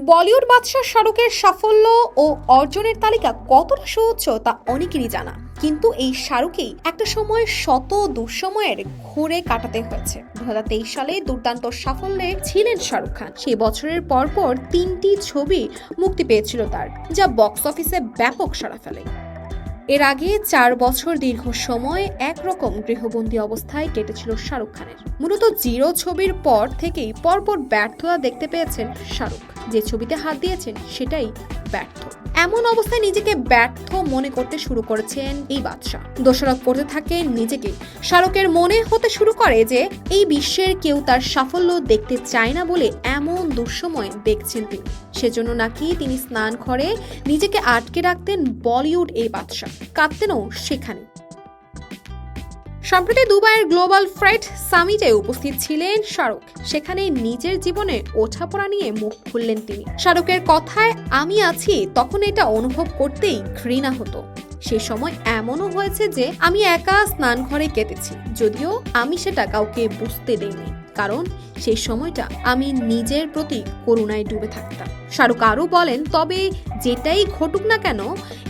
বলিউড বাদশা শাহরুখের সাফল্য ও অর্জনের তালিকা কতটা সুউচ্চ তা অনেকেরই জানা, কিন্তু এই শাহরুখকেই একটা সময় শত দুঃসময়ের ঘুরে কাটাতে হয়েছে। 2023 সালে দুর্দান্ত সাফল্যে ছিলেন শাহরুখ খান। সেই বছরের পরপর 3টি ছবি মুক্তি পেয়েছিল তার, যা বক্স অফিসে ব্যাপক সাড়া ফেলে। এর আগে 4 বছর দীর্ঘ সময় একরকম গৃহবন্দী অবস্থায় কেটেছিল শাহরুখ খানের। মূলত জিরো ছবির পর থেকেই পরপর ব্যর্থতা দেখতে পেয়েছেন শাহরুখ। যে ছবিতে হাত দিয়েছেন সেটাই ব্যর্থ। এমন অবস্থায় নিজেকে ব্যর্থ মনে করতে শুরু করেছেন এই বাদশা। দোষারোপ করতে থাকেন নিজেকে। শাহরুখের মনে হতে শুরু করে যে এই বিশ্বের কেউ তার সাফল্য দেখতে চায় না বলে এমন দুঃসময় দেখছেন তিনি। সেজন্য নাকি তিনি স্নান ঘরে নিজেকে আটকে রাখতেন বলিউড এই বাদশা। কাঁদতেনও সেখানে। সম্প্রতি দুবাইয়ের গ্লোবাল ফ্রেট সামিটে উপস্থিত ছিলেন শাহরুখ। সেখানে নিজের জীবনে ওঠাপড়া নিয়ে মুখ খুললেন তিনি। শাহরুখের কথায় আমি আছি তখন এটা অনুভব করতেই ঘৃণা হতো। সে সময় এমনও হয়েছে যে আমি একা স্নান ঘরে কেটেছি, যদিও আমি সেটা কাউকে বুঝতে দেইনি, কারণ সেই সময়টা আমি নিজের প্রতি করুণায় ডুবে থাকতাম। শাহরুখ আরও বলেন, তবে যেটাই ঘটুক না কেন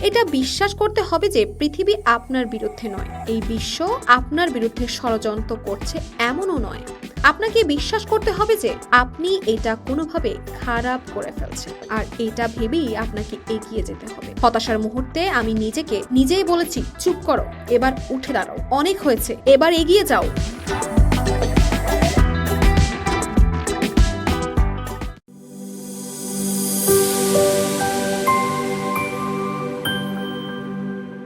এটা বিশ্বাস করতে হবে যে পৃথিবী আপনার বিরুদ্ধে নয়, এই বিশ্ব আপনার বিরুদ্ধে ষড়যন্ত্র করছে এমনও নয়। আপনাকে বিশ্বাস করতে হবে যে আপনি এটা কোনোভাবে খারাপ করে ফেলছেন, আর এটা ভেবেই আপনাকে এগিয়ে যেতে হবে। হতাশার মুহূর্তে আমি নিজেকে নিজেই বলেছি, চুপ করো, এবার উঠে দাঁড়াও, অনেক হয়েছে, এবার এগিয়ে যাও।